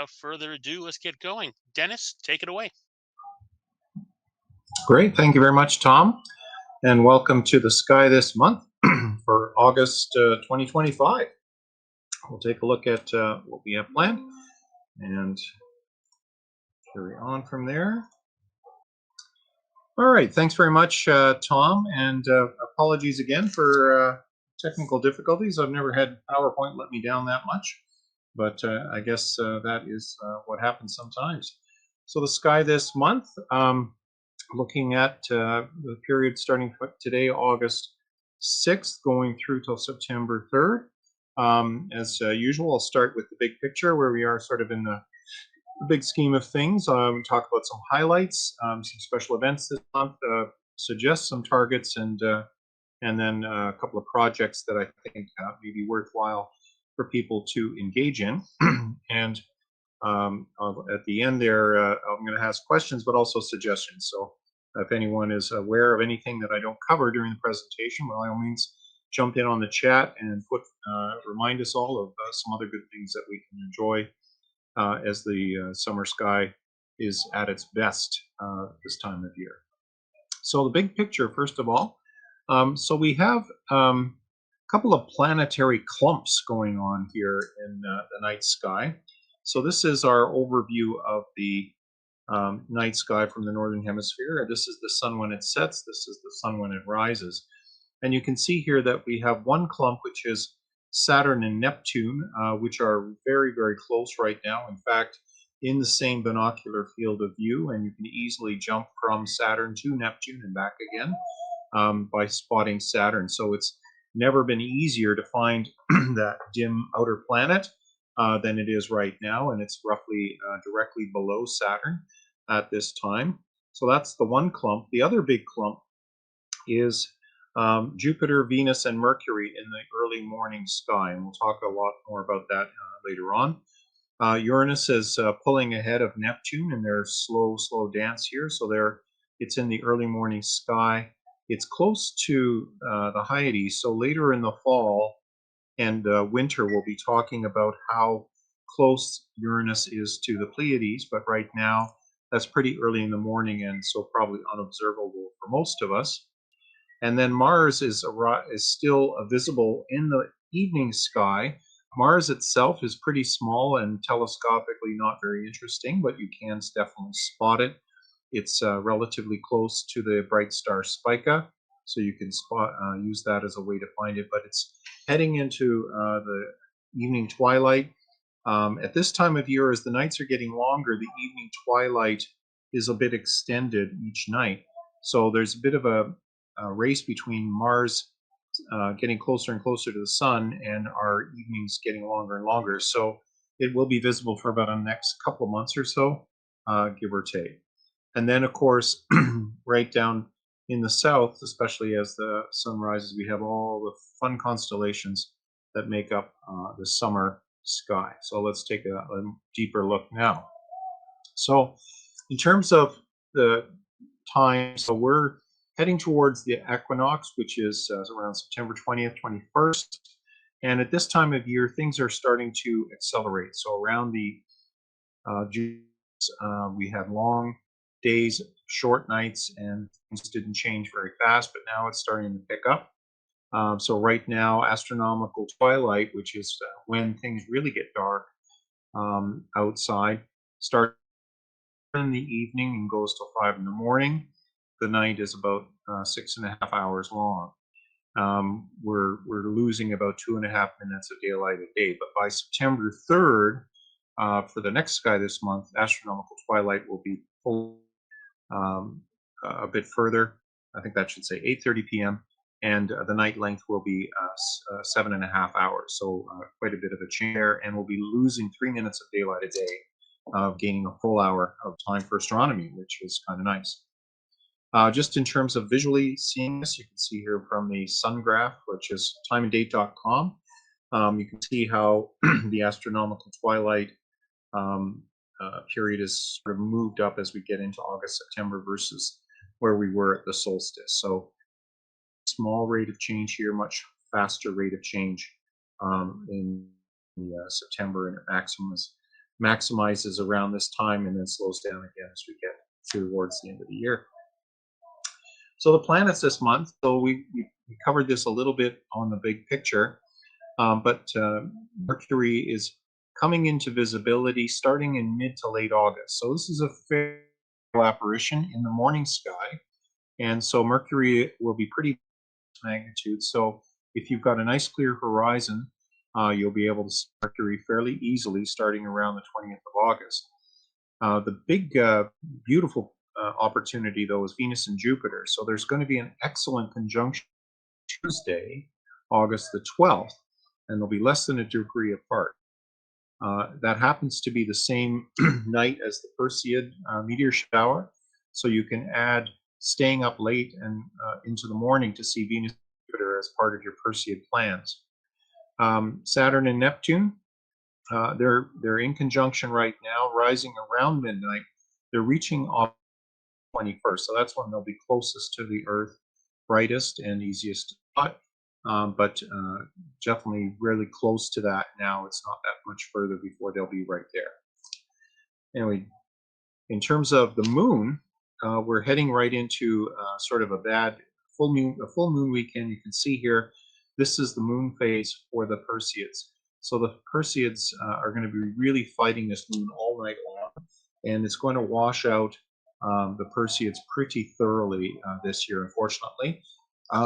without further ado, let's get going. Dennis, take it away. Great. Thank you very much, Tom. And welcome to the sky this month for August 2025. We'll take a look at what we have planned and carry on from there. All right. Thanks very much, Tom. And apologies again for technical difficulties. I've never had PowerPoint let me down that much, but I guess that is what happens sometimes. So the sky this month, looking at the period starting today, August 6th, going through till September 3rd. As usual, I'll start with the big picture where we are sort of in the big scheme of things. Talk about some highlights, some special events this month, suggest some targets, and then a couple of projects that I think may be worthwhile for people to engage in. And at the end there, I'm going to ask questions, but also suggestions. So if anyone is aware of anything that I don't cover during the presentation, by all means, jump in on the chat and remind us all of some other good things that we can enjoy as the summer sky is at its best this time of year. So the big picture, first of all, so we have a couple of planetary clumps going on here in the night sky. So this is our overview of the night sky from the northern hemisphere. This is the sun when it sets. This is the sun when it rises. And you can see here that we have one clump, which is Saturn and Neptune, which are very, very close right now. In fact, in the same binocular field of view, and you can easily jump from Saturn to Neptune and back again by spotting Saturn. So it's never been easier to find that dim outer planet than it is right now, and it's roughly directly below Saturn at this time. So that's the one clump. The other big clump is Jupiter, Venus, and Mercury in the early morning sky, and we'll talk a lot more about that later on. Uranus is pulling ahead of Neptune in their slow dance here. So it's in the early morning sky. It's close to the Hyades. So later in the fall and winter, we'll be talking about how close Uranus is to the Pleiades. But right now, that's pretty early in the morning, and so probably unobservable for most of us. And then Mars is still visible in the evening sky. Mars itself is pretty small and telescopically not very interesting, but you can definitely spot it. It's relatively close to the bright star Spica, so you can use that as a way to find it. But it's heading into the evening twilight. At this time of year, as the nights are getting longer, the evening twilight is a bit extended each night. So there's a bit of a race between Mars getting closer and closer to the sun and our evenings getting longer and longer. So it will be visible for about the next couple of months or so, give or take. And then, of course, right down in the south, especially as the sun rises, we have all the fun constellations that make up the summer sky. So let's take a deeper look now. So in terms of the time, so we're heading towards the equinox, which is around September 20th, 21st. And at this time of year, things are starting to accelerate. So around the June, we had long days, short nights, and things didn't change very fast, but now it's starting to pick up. So right now, astronomical twilight, which is when things really get dark outside, starts in the evening and goes till 5 in the morning. The night is about 6.5 hours long. We're losing about 2.5 minutes of daylight a day. But by September 3rd, for the next sky this month, astronomical twilight will be full a bit further. I think that should say 8:30 p.m. And the night length will be 7.5 hours. So quite a bit of a change there. And we'll be losing 3 minutes of daylight a day, gaining a full hour of time for astronomy, which is kind of nice. Just in terms of visually seeing this, you can see here from the sun graph, which is timeanddate.com. You can see how the astronomical twilight period is sort of moved up as we get into August, September versus where we were at the solstice. So small rate of change here, much faster rate of change in September, and at maximum is maximizes around this time and then slows down again as we get towards the end of the year. So the planets this month, so we covered this a little bit on the big picture, but Mercury is coming into visibility starting in mid to late August. So this is a fair apparition in the morning sky, and so Mercury will be pretty magnitude. So if you've got a nice clear horizon, you'll be able to see Mercury fairly easily starting around the 20th of August. The big, beautiful opportunity, though, is Venus and Jupiter. So there's going to be an excellent conjunction Tuesday, August the 12th, and they'll be less than a degree apart. That happens to be the same night as the Perseid meteor shower, so you can add staying up late and into the morning to see Venus and Jupiter as part of your Perseid plans. Saturn and Neptune, they're in conjunction right now, rising around midnight. They're reaching off 21st, so that's when they'll be closest to the Earth, brightest and easiest to spot. But definitely really close to that now. It's not that much further before they'll be right there. Anyway, in terms of the moon, we're heading right into sort of a bad full moon weekend. You can see here, this is the moon phase for the Perseids. So the Perseids are going to be really fighting this moon all night long, and it's going to wash out the Perseids pretty thoroughly this year, unfortunately.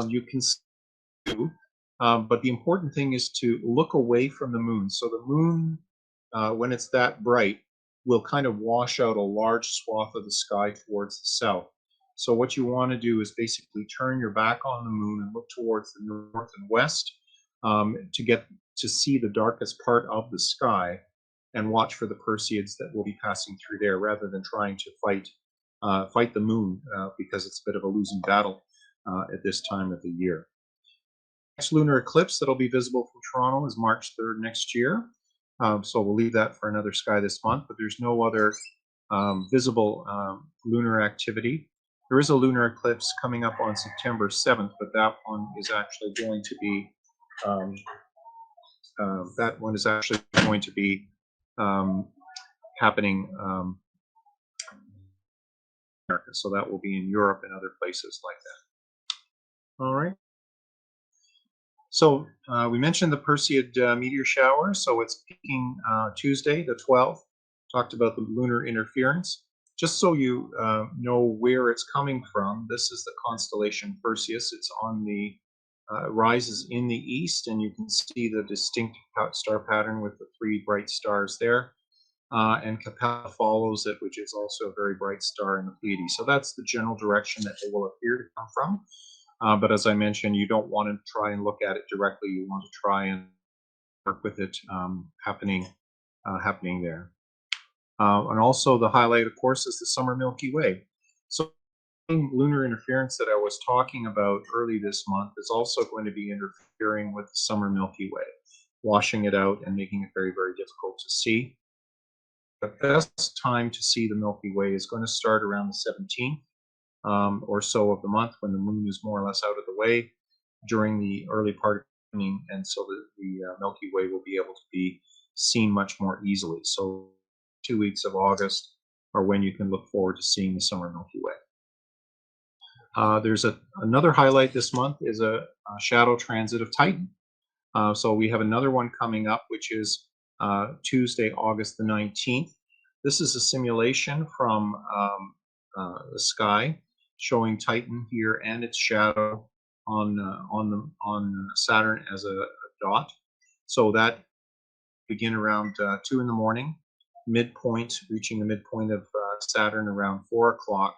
You can but the important thing is to look away from the moon. So the moon, when it's that bright, will kind of wash out a large swath of the sky towards the south. So what you want to do is basically turn your back on the moon and look towards the north and west to get to see the darkest part of the sky, and watch for the Perseids that will be passing through there, rather than trying to fight the moon because it's a bit of a losing battle at this time of the year. Next lunar eclipse that'll be visible from Toronto is March 3rd next year. So we'll leave that for another sky this month, but there's no other visible lunar activity. There is a lunar eclipse coming up on September 7th, but that one is actually going to be happening America. So that will be in Europe and other places like that. All right. So we mentioned the Perseid meteor shower. So it's peaking Tuesday, the 12th. Talked about the lunar interference. Just so you know where it's coming from, this is the constellation Perseus. It's on the rises in the east, and you can see the distinct star pattern with the three bright stars there. And Capella follows it, which is also a very bright star in the Pleiades. So that's the general direction that they will appear to come from. But as I mentioned, you don't want to try and look at it directly. You want to try and work with it happening there. And also the highlight, of course, is the summer Milky Way. So lunar interference that I was talking about early this month is also going to be interfering with the summer Milky Way, washing it out and making it very, very difficult to see. The best time to see the Milky Way is going to start around the 17th. Or so of the month, when the moon is more or less out of the way during the early part of the evening, and so the Milky Way will be able to be seen much more easily. So 2 weeks of August are when you can look forward to seeing the summer Milky Way. There's another highlight this month is a shadow transit of Titan. So we have another one coming up, which is Tuesday, August the 19th. This is a simulation from the sky, showing Titan here and its shadow on Saturn as a dot. So that begin around 2 in the morning, reaching the midpoint of Saturn around 4 o'clock,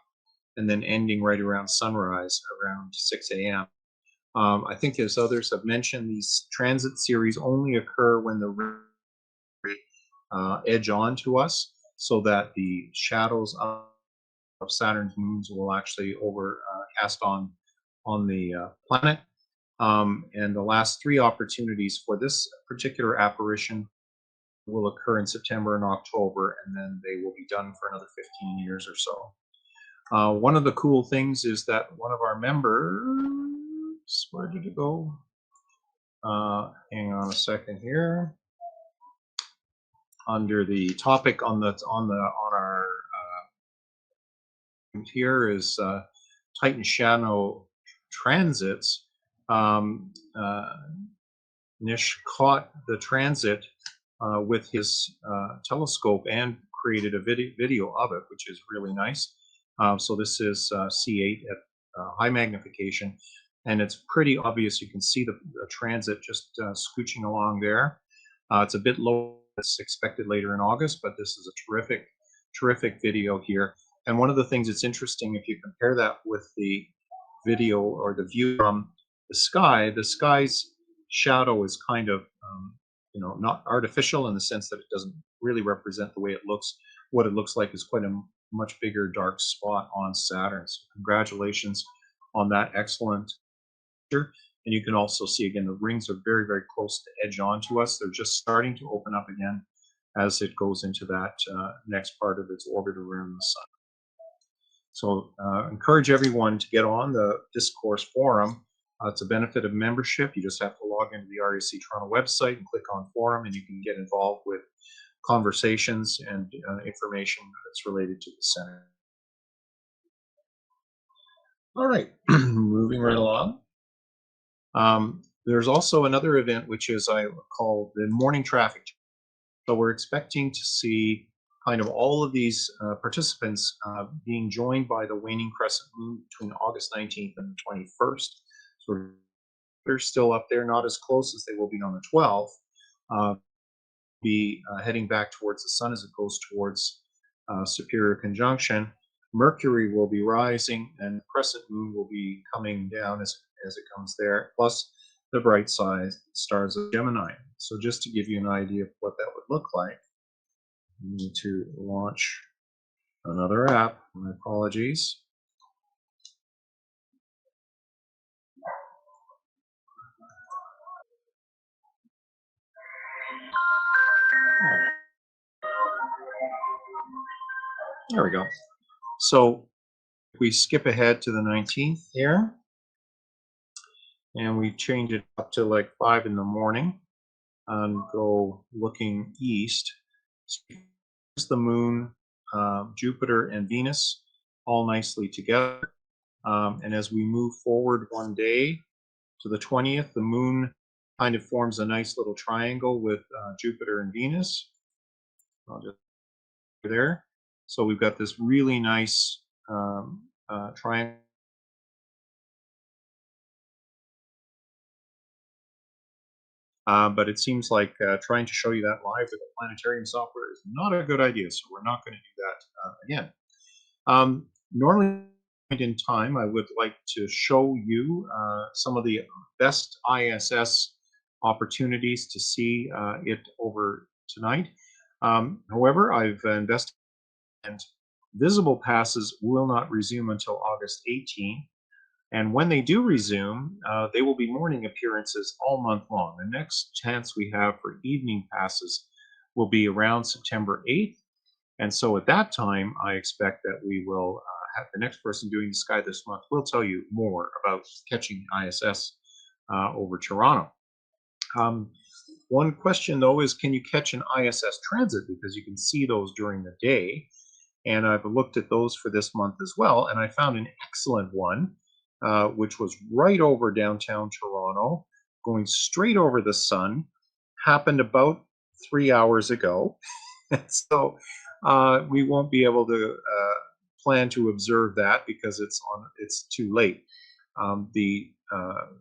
and then ending right around sunrise around 6 a.m. I think, as others have mentioned, these transit series only occur when the edge on to us, so that the shadows of Saturn's moons will actually cast on the planet. And the last 3 opportunities for this particular apparition will occur in September and October, and then they will be done for another 15 years or so. One of the cool things is that one of our members, where did it go? Hang on a second here. under the topic on our here is Titan shadow transits. Um, uh, Nish caught the transit with his telescope and created a video of it, which is really nice. So this is C8 at high magnification, and it's pretty obvious. You can see the transit just scooching along there. It's a bit low. It's expected later in August, but this is a terrific video here. And one of the things that's interesting, if you compare that with the video or the view from the sky's shadow is kind of not artificial in the sense that it doesn't really represent the way it looks. What it looks like is quite a much bigger dark spot on Saturn. So congratulations on that excellent picture. And you can also see again the rings are very close to edge onto us. They're just starting to open up again as it goes into that next part of its orbit around the sun. So encourage everyone to get on the discourse forum. It's a benefit of membership. You just have to log into the RAC Toronto website and click on forum, and you can get involved with conversations and information that's related to the center. All right, moving right along. There's also another event which is I call the morning traffic. So we're expecting to see kind of all of these participants being joined by the waning crescent moon between August 19th and the 21st. So they're still up there, not as close as they will be on the 12th. Be heading back towards the sun as it goes towards superior conjunction. Mercury will be rising, and crescent moon will be coming down as it comes there, plus the bright side stars of Gemini. So just to give you an idea of what that would look like, I need to launch another app. My apologies. There we go. So if we skip ahead to the 19th here, and we change it up to like 5 in the morning and go looking east. So here's the moon, Jupiter, and Venus all nicely together. And as we move forward one day to the 20th, the moon kind of forms a nice little triangle with Jupiter and Venus. I'll just there. So we've got this really nice triangle. But it seems like trying to show you that live with the planetarium software is not a good idea, so we're not going to do that again. Normally, in time, I would like to show you some of the best ISS opportunities to see it over tonight. However, I've invested, and visible passes will not resume until August 18th. And when they do resume, they will be morning appearances all month long. The next chance we have for evening passes will be around September 8th. And so at that time, I expect that we will have the next person doing the sky this month will tell you more about catching ISS over Toronto. One question though is, can you catch an ISS transit? Because you can see those during the day. And I've looked at those for this month as well. And I found an excellent one, which was right over downtown Toronto, going straight over the sun, happened about 3 hours ago. So we won't be able to plan to observe that because it's too late. The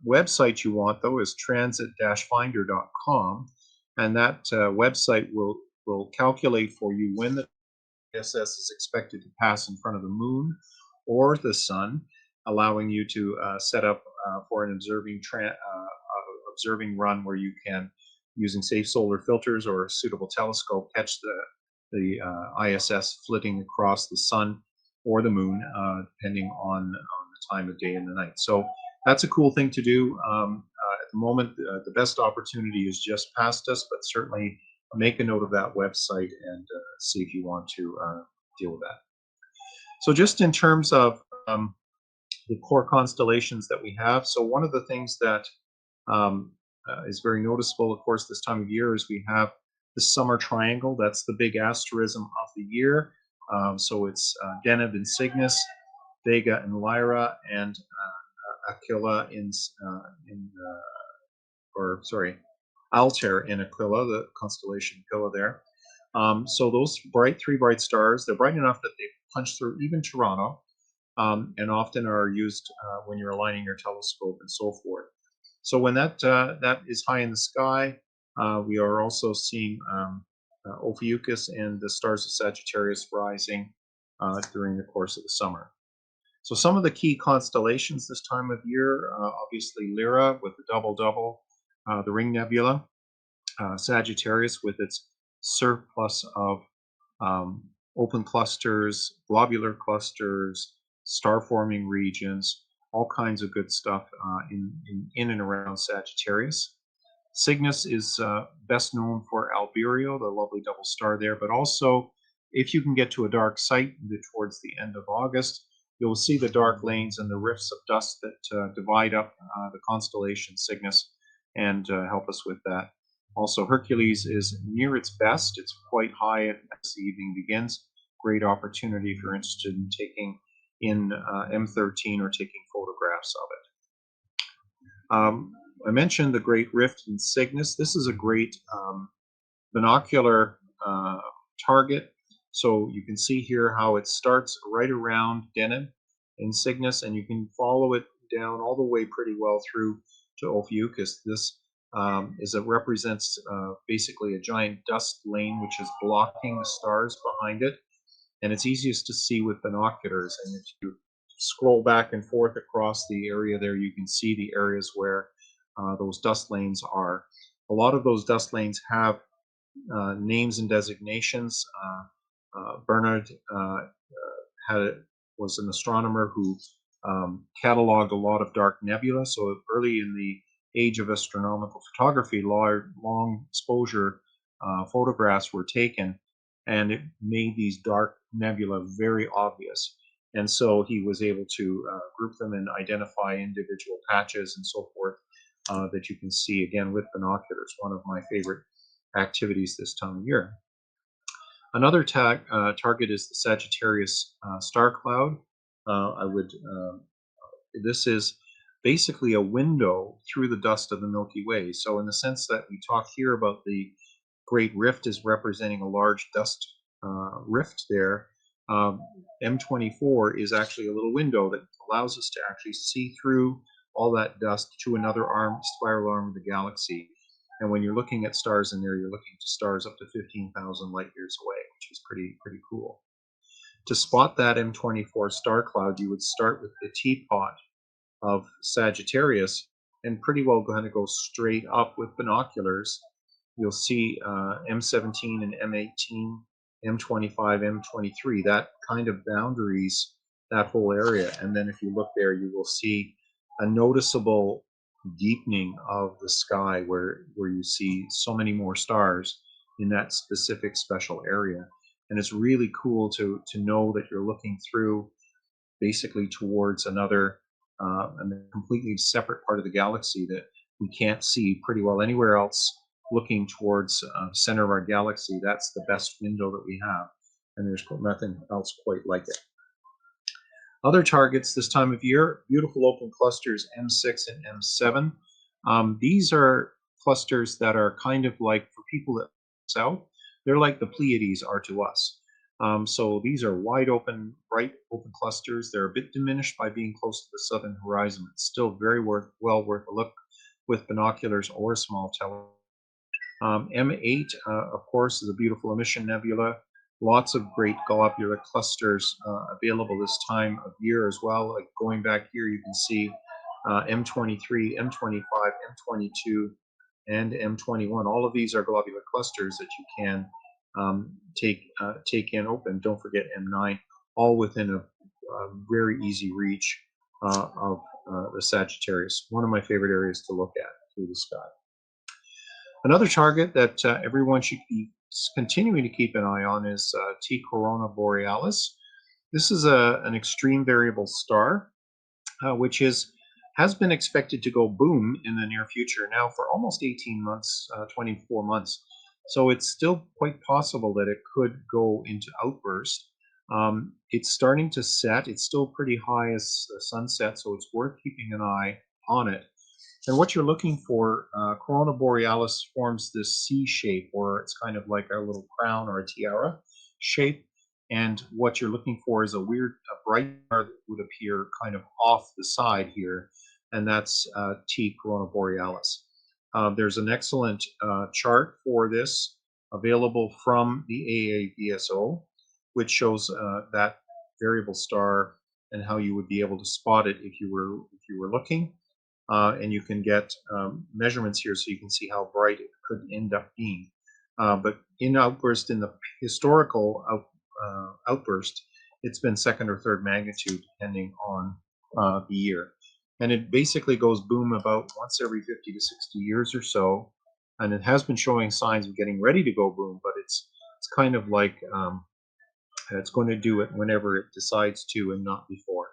website you want though is transit-finder.com, and that website will calculate for you when the ISS is expected to pass in front of the moon or the sun, allowing you to set up for an observing run where you can, using safe solar filters or a suitable telescope, catch the ISS flitting across the sun or the moon, depending on the time of day and the night. So that's a cool thing to do. At the moment, the best opportunity is just past us, but certainly make a note of that website and see if you want to deal with that. So just in terms of the core constellations that we have, so one of the things that is very noticeable, of course, this time of year is we have the summer triangle. That's the big asterism of the year. So it's Deneb in Cygnus, Vega in Lyra, and Aquila or sorry, Altair in Aquila, the constellation Aquila there. So those three bright stars, they're bright enough that they punch through even Toronto, and often are used when you're aligning your telescope and so forth. So when that is high in the sky, we are also seeing Ophiuchus and the stars of Sagittarius rising during the course of the summer. So some of the key constellations this time of year, obviously Lyra with the double-double, the Ring Nebula, Sagittarius with its surplus of open clusters, globular clusters, star-forming regions, all kinds of good stuff in and around Sagittarius. Cygnus is best known for Alberio, the lovely double star there, but also if you can get to a dark site towards the end of August, you'll see the dark lanes and the rifts of dust that divide up the constellation Cygnus and help us with that. Also, Hercules is near its best. It's quite high as the evening begins. Great opportunity if you're interested in taking in M13 or taking photographs of it. I mentioned the Great Rift in Cygnus. This is a great binocular target. So you can see here how it starts right around Deneb in Cygnus, and you can follow it down all the way pretty well through to Ophiuchus. This represents basically a giant dust lane which is blocking the stars behind it, and it's easiest to see with binoculars. And if you scroll back and forth across the area there, you can see the areas where those dust lanes are. A lot of those dust lanes have names and designations. Bernard was an astronomer who cataloged a lot of dark nebula. So early in the age of astronomical photography, long exposure photographs were taken, and it made these dark nebula very obvious. And so he was able to group them and identify individual patches and so forth that you can see again with binoculars. One of my favorite activities this time of year. Another target is the Sagittarius star cloud. This is basically a window through the dust of the Milky Way. So in the sense that we talk here about the Great Rift is representing a large dust rift there, M24 is actually a little window that allows us to actually see through all that dust to another spiral arm of the galaxy. And when you're looking at stars in there, you're looking to stars up to 15,000 light years away, which is pretty cool. To spot that M24 star cloud, you would start with the teapot of Sagittarius and pretty well kind of go straight up with binoculars. You'll see M17 and M18, M25, M23, that kind of boundaries that whole area. And then if you look there, you will see a noticeable deepening of the sky where you see so many more stars in that specific special area. And it's really cool to know that you're looking through basically towards another a completely separate part of the galaxy that we can't see pretty well anywhere else. Looking towards the center of our galaxy, that's the best window that we have, and there's nothing else quite like it. Other targets this time of year, beautiful open clusters M6 and M7. These are clusters that are kind of like, for people that south, they're like the Pleiades are to us. So these are wide open, bright open clusters. They're a bit diminished by being close to the southern horizon. It's still very well worth a look with binoculars or a small telescope. M8, of course, is a beautiful emission nebula. Lots of great globular clusters available this time of year as well. Like going back here, you can see M23, M25, M22, and M21. All of these are globular clusters that you can take in open. Don't forget M9, all within a very easy reach of the Sagittarius. One of my favorite areas to look at through the sky. Another target that everyone should be continuing to keep an eye on is T Corona Borealis. This is an extreme variable star, which has been expected to go boom in the near future now for almost 18 months, 24 months. So it's still quite possible that it could go into outburst. It's starting to set. It's still pretty high as the sunset, so it's worth keeping an eye on it. And what you're looking for, Corona Borealis forms this C shape, or it's kind of like a little crown or a tiara shape. And what you're looking for is a bright star that would appear kind of off the side here, and that's T Corona Borealis. There's an excellent chart for this available from the AAVSO, which shows that variable star and how you would be able to spot it if you were looking. And you can get measurements here so you can see how bright it could end up being. But in outburst, in the historical outburst, it's been second or third magnitude depending on the year. And it basically goes boom about once every 50 to 60 years or so. And it has been showing signs of getting ready to go boom, but it's kind of like it's going to do it whenever it decides to and not before.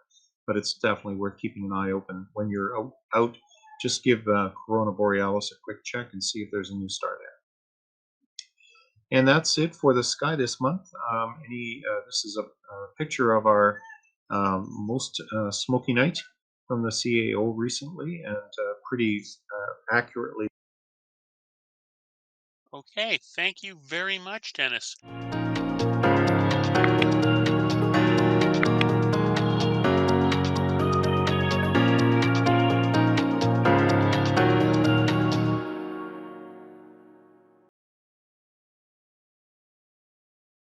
But it's definitely worth keeping an eye open. When you're out just give Corona Borealis a quick check and see if there's a new star there. And that's it for the sky this month. This is a picture of our most smoky night from the CAO recently, and pretty accurately. Okay, thank you very much, Dennis.